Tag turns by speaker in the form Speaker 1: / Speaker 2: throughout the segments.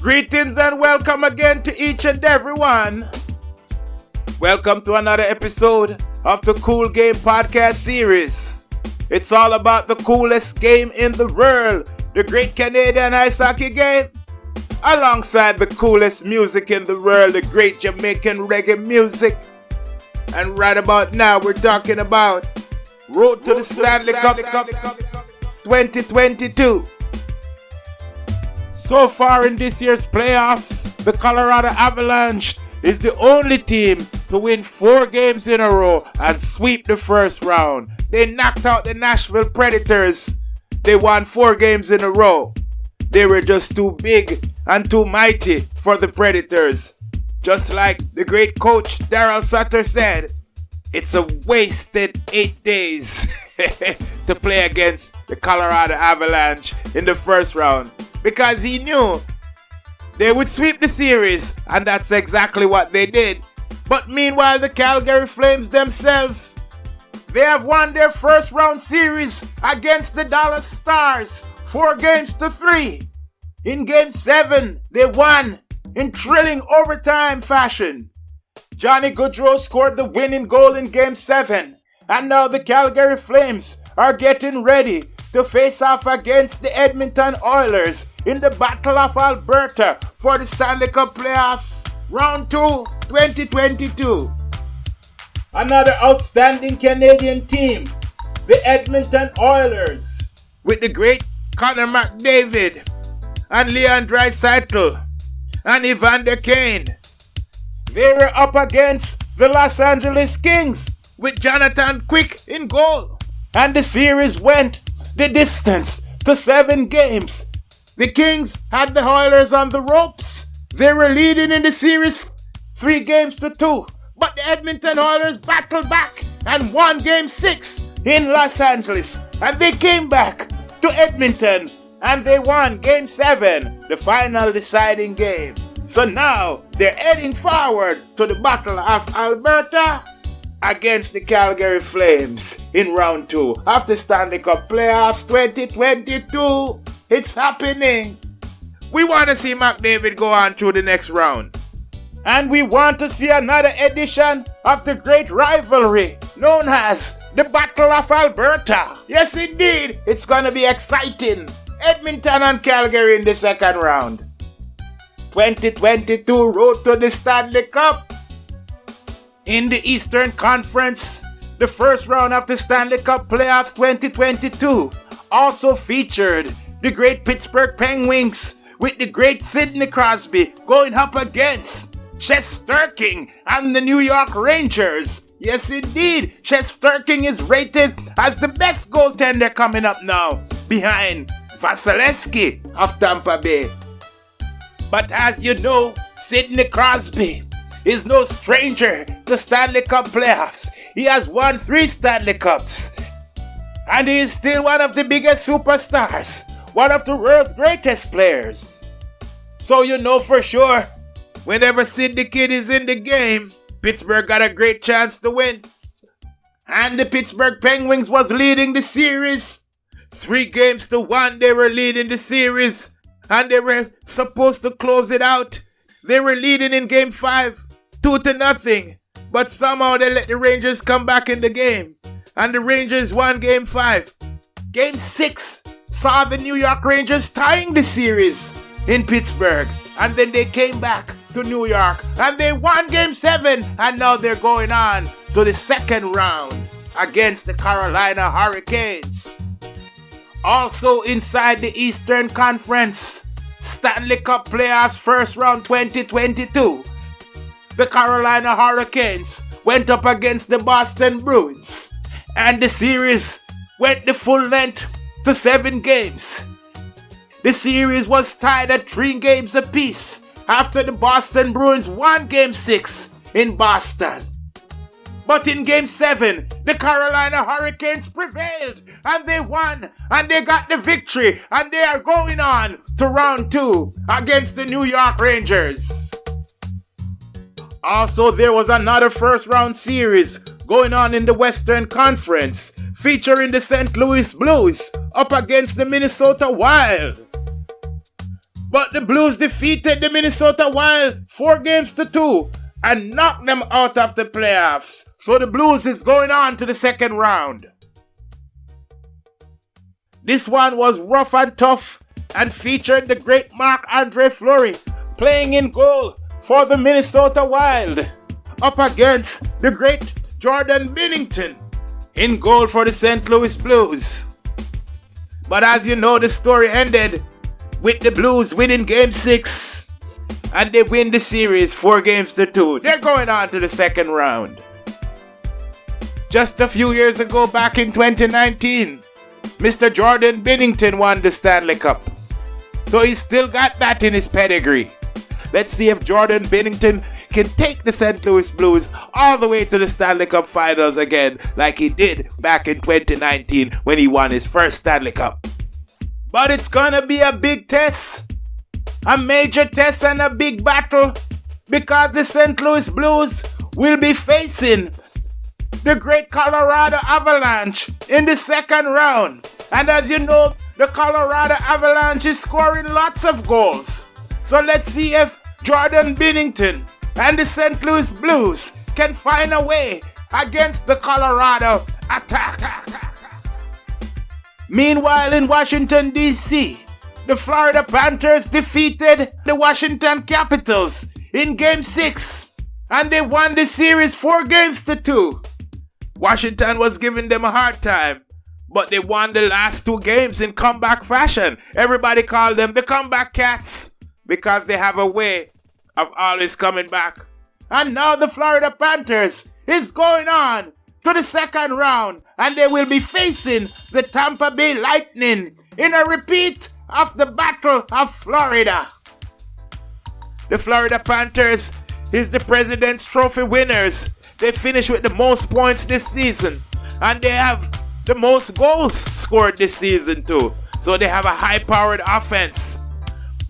Speaker 1: Greetings and welcome again to each and everyone. Welcome to another episode of the Cool Game Podcast series. It's all about the coolest game in the world, the Great Canadian Ice Hockey Game, alongside the coolest music in the world, the Great Jamaican Reggae Music. And right about now, we're talking about Road to the Stanley Cup 2022. So far in this year's playoffs, the Colorado Avalanche is the only team to win 4 games in a row and sweep the first round. They knocked out the Nashville Predators. They won 4 games in a row. They were just too big and too mighty for the Predators. Just like the great coach Darryl Sutter said, it's a wasted 8 days to play against the Colorado Avalanche in the first round. Because he knew they would sweep the series, and that's exactly what they did. But meanwhile, the Calgary Flames themselves, they have won their first round series against the Dallas Stars 4-3. In Game 7, they won in thrilling overtime fashion. Johnny Gaudreau scored the winning goal in Game 7, and now the Calgary Flames are getting ready to face off against the Edmonton Oilers in the Battle of Alberta for the Stanley Cup Playoffs Round 2 2022. Another outstanding Canadian team, the Edmonton Oilers, with the great Connor McDavid and Leon Draisaitl and Evander Kane. They were up against the Los Angeles Kings with Jonathan Quick in goal. And the series went the distance to 7 games. The Kings had the Oilers on the ropes. They were leading in the series 3-2. But the Edmonton Oilers battled back and won Game 6 in Los Angeles. And they came back to Edmonton and they won Game 7, the final deciding game. So now they're heading forward to the Battle of Alberta against the Calgary Flames in Round 2 of the Stanley Cup Playoffs 2022. It's happening. We want to see McDavid go on through the next round. And we want to see another edition of the great rivalry known as the Battle of Alberta. Yes, indeed, it's going to be exciting. Edmonton and Calgary in the second round. 2022 Road to the Stanley Cup. In the Eastern Conference, the first round of the Stanley Cup Playoffs 2022 also featured the great Pittsburgh Penguins with the great Sidney Crosby going up against Shesterkin and the New York Rangers. Yes, indeed, Shesterkin is rated as the best goaltender coming up now, behind Vasilevsky of Tampa Bay. But as you know, Sidney Crosby is no stranger to Stanley Cup playoffs. He has won 3 Stanley Cups. And he is still one of the biggest superstars, one of the world's greatest players. So you know for sure, whenever Sid the Kid is in the game, Pittsburgh got a great chance to win. And the Pittsburgh Penguins was leading the series. 3-1, they were leading the series. And they were supposed to close it out. They were leading in Game 5, 2-0. But somehow they let the Rangers come back in the game. And the Rangers won Game 5. Game 6 saw the New York Rangers tying the series in Pittsburgh. And then they came back to New York. And they won Game 7. And now they're going on to the second round against the Carolina Hurricanes. Also inside the Eastern Conference, Stanley Cup Playoffs first round 2022. The Carolina Hurricanes went up against the Boston Bruins. And the series went the full length to 7 games. The series was tied at 3 games apiece after the Boston Bruins won Game 6 in Boston. But in Game 7, the Carolina Hurricanes prevailed and they won and they got the victory and they are going on to Round 2 against the New York Rangers. Also, there was another first round series going on in the Western Conference featuring the St. Louis Blues up against the Minnesota Wild. But the Blues defeated the Minnesota Wild 4-2 and knocked them out of the playoffs. So the Blues is going on to the second round. This one was rough and tough and featured the great Marc-Andre Fleury playing in goal for the Minnesota Wild up against the great Jordan Binnington in goal for the St. Louis Blues. But as you know, the story ended with the Blues winning Game 6 and they win the series 4-2. They're going on to the second round. Just a few years ago, back in 2019, Mr. Jordan Binnington won the Stanley Cup. So he's still got that in his pedigree. Let's see if Jordan Binnington can take the St. Louis Blues all the way to the Stanley Cup Finals again, like he did back in 2019 when he won his first Stanley Cup. But it's gonna be a big test, a major test and a big battle, because the St. Louis Blues will be facing the great Colorado Avalanche in the second round. And as you know, the Colorado Avalanche is scoring lots of goals. So let's see if Jordan Binnington and the St. Louis Blues can find a way against the Colorado attack. Meanwhile, in Washington, D.C., the Florida Panthers defeated the Washington Capitals in Game 6, and they won the series 4-2. Washington was giving them a hard time, but they won the last 2 games in comeback fashion. Everybody called them the comeback cats because they have a way of always coming back. And now the Florida Panthers is going on to the second round, and they will be facing the Tampa Bay Lightning in a repeat of the Battle of Florida. The Florida Panthers is the President's Trophy winners. They finished with the most points this season, and they have the most goals scored this season too. So they have a high-powered offense.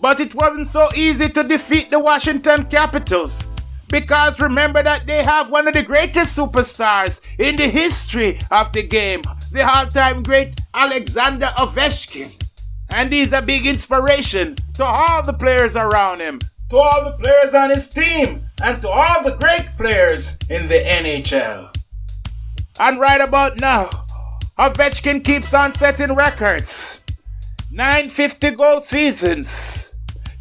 Speaker 1: But it wasn't so easy to defeat the Washington Capitals, because remember that they have one of the greatest superstars in the history of the game, the all-time great Alexander Ovechkin. And he's a big inspiration to all the players around him, to all the players on his team, and to all the great players in the NHL. And right about now, Ovechkin keeps on setting records. 9 50-goal seasons.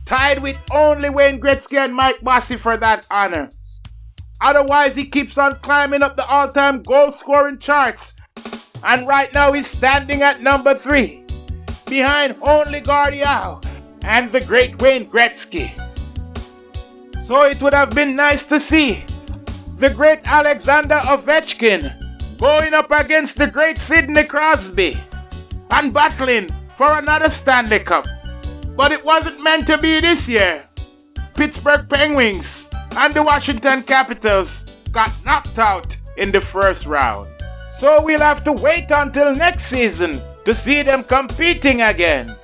Speaker 1: Tied with only Wayne Gretzky and Mike Bossy for that honor. Otherwise, he keeps on climbing up the all-time goal-scoring charts. And right now, he's standing at number 3, behind only Gordie Howe and the great Wayne Gretzky. So it would have been nice to see the great Alexander Ovechkin going up against the great Sidney Crosby and battling for another Stanley Cup. But it wasn't meant to be this year. Pittsburgh Penguins and the Washington Capitals got knocked out in the first round. So we'll have to wait until next season to see them competing again.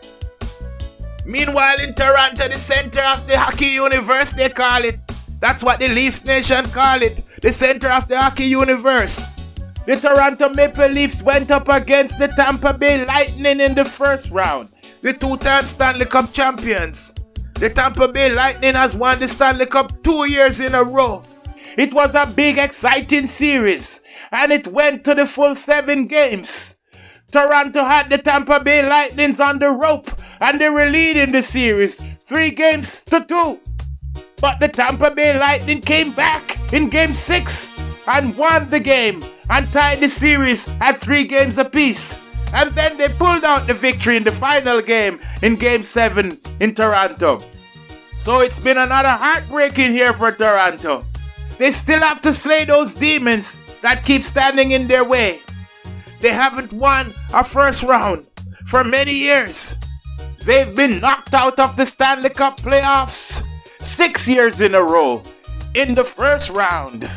Speaker 1: Meanwhile, in Toronto, the center of the hockey universe, they call it. That's what the Leafs Nation call it. The center of the hockey universe. The Toronto Maple Leafs went up against the Tampa Bay Lightning in the first round. The 2-time Stanley Cup champions. The Tampa Bay Lightning has won the Stanley Cup 2 years in a row. It was a big, exciting series, and it went to the full 7 games. Toronto had the Tampa Bay Lightning on the rope, and they were leading the series 3-2. But the Tampa Bay Lightning came back in Game 6 and won the game and tied the series at 3 games apiece. And then they pulled out the victory in the final game in Game 7 in Toronto. So it's been another heartbreaking year for Toronto. They still have to slay those demons that keep standing in their way. They haven't won a first round for many years. They've been knocked out of the Stanley Cup playoffs 6 years in a row in the first round.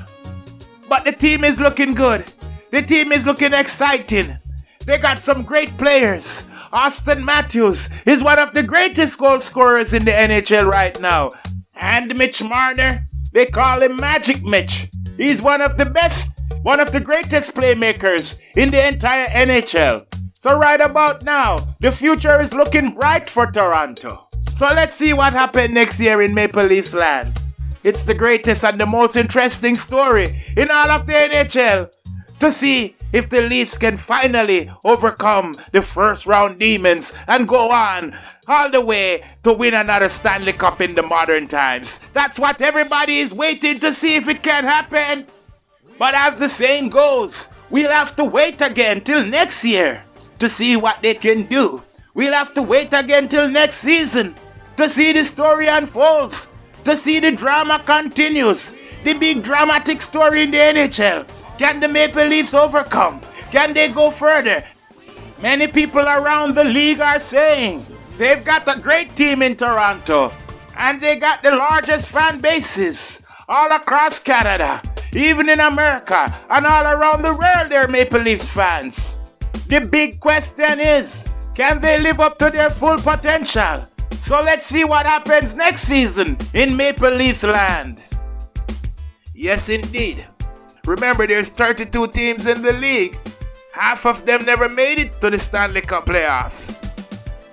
Speaker 1: But the team is looking good. The team is looking exciting. They got some great players. Austin Matthews is one of the greatest goal scorers in the NHL right now. And Mitch Marner, they call him Magic Mitch. He's one of the best, one of the greatest playmakers in the entire NHL. So right about now, the future is looking bright for Toronto. So let's see what happened next year in Maple Leafs land. It's the greatest and the most interesting story in all of the NHL to see if the Leafs can finally overcome the first round demons and go on all the way to win another Stanley Cup in the modern times. That's what everybody is waiting to see if it can happen. But as the saying goes, we'll have to wait again till next year to see what they can do. We'll have to wait again till next season to see the story unfolds, to see the drama continues, the big dramatic story in the NHL. Can the Maple Leafs overcome? Can they go further? Many people around the league are saying they've got a great team in Toronto and they got the largest fan bases all across Canada, even in America and all around the world. They're Maple Leafs fans. The big question is, can they live up to their full potential? So let's see what happens next season in Maple Leafs land. Yes, indeed. Remember, there's 32 teams in the league. Half of them never made it to the Stanley Cup playoffs.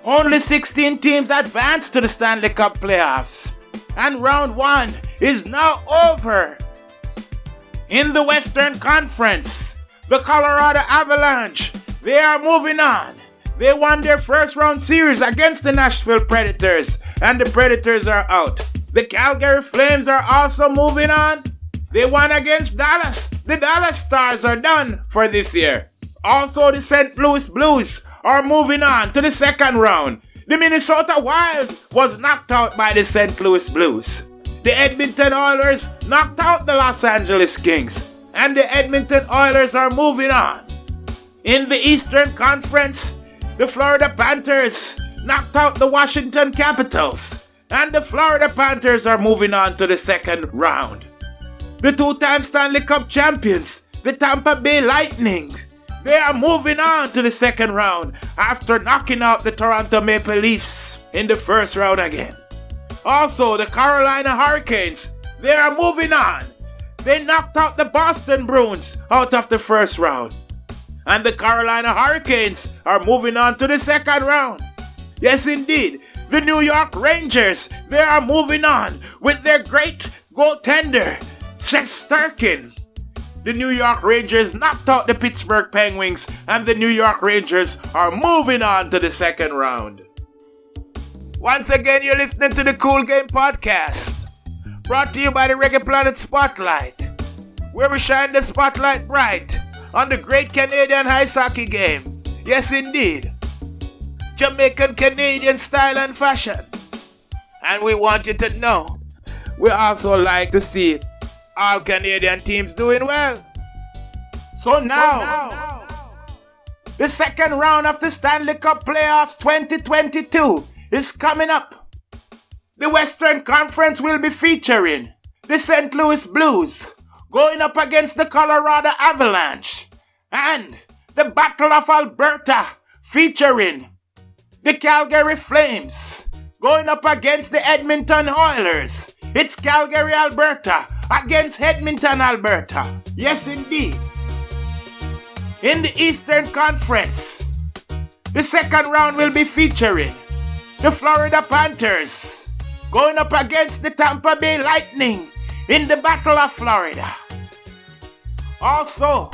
Speaker 1: Only 16 teams advanced to the Stanley Cup playoffs. And round 1 is now over. In the Western Conference, the Colorado Avalanche, they are moving on. They won their first round series against the Nashville Predators, and the Predators are out. The Calgary Flames are also moving on. They won against Dallas. The Dallas Stars are done for this year. Also, the St. Louis Blues are moving on to the second round. The Minnesota Wild was knocked out by the St. Louis Blues. The Edmonton Oilers knocked out the Los Angeles Kings, and the Edmonton Oilers are moving on. In the Eastern Conference, the Florida Panthers knocked out the Washington Capitals, and the Florida Panthers are moving on to the second round. The two-time Stanley Cup champions, the Tampa Bay Lightning, they are moving on to the second round after knocking out the Toronto Maple Leafs in the first round again. Also, the Carolina Hurricanes, they are moving on. They knocked out the Boston Bruins out of the first round. And the Carolina Hurricanes are moving on to the second round. Yes, indeed. The New York Rangers, they are moving on with their great goaltender, Shesterkin. The New York Rangers knocked out the Pittsburgh Penguins, and the New York Rangers are moving on to the second round. Once again, you're listening to the Cool Game Podcast, brought to you by the Reggae Planet Spotlight, where we shine the spotlight bright on the great Canadian ice hockey game. Yes, indeed. Jamaican Canadian style and fashion. And we want you to know, we also like to see all Canadian teams doing well. So now, the second round of the Stanley Cup Playoffs 2022 is coming up. The Western Conference will be featuring the St. Louis Blues going up against the Colorado Avalanche, and the Battle of Alberta featuring the Calgary Flames going up against the Edmonton Oilers. It's Calgary, Alberta against Edmonton, Alberta. Yes, indeed. In the Eastern Conference, the second round will be featuring the Florida Panthers going up against the Tampa Bay Lightning in the Battle of Florida. Also,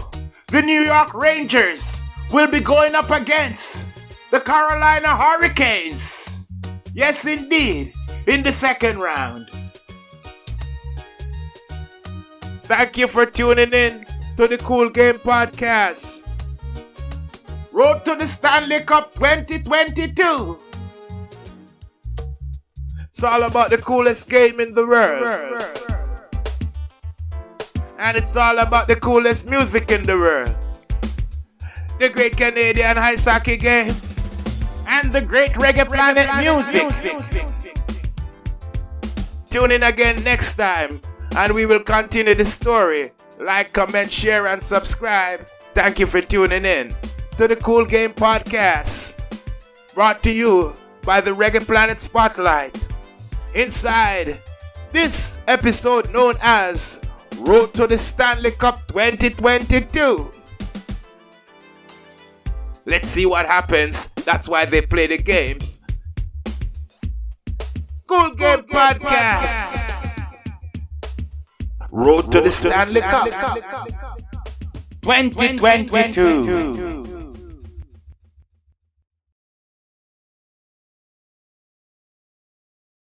Speaker 1: the New York Rangers will be going up against the Carolina Hurricanes. Yes, indeed, in the second round. Thank you for tuning in to the Cool Game Podcast. Road to the Stanley Cup 2022. It's all about the coolest game in the world. And it's all about the coolest music in the world. The great Canadian ice hockey game. And the great Reggae Planet music. Tune in again next time, and we will continue the story. Like, comment, share, and subscribe. Thank you for tuning in to the Cool Game Podcast, brought to you by the Reggae Planet Spotlight. Inside this episode known as Road to the Stanley Cup 2022. Let's see what happens. That's why they play the games. Good Game Podcast. Road to the Stanley Cup 2022.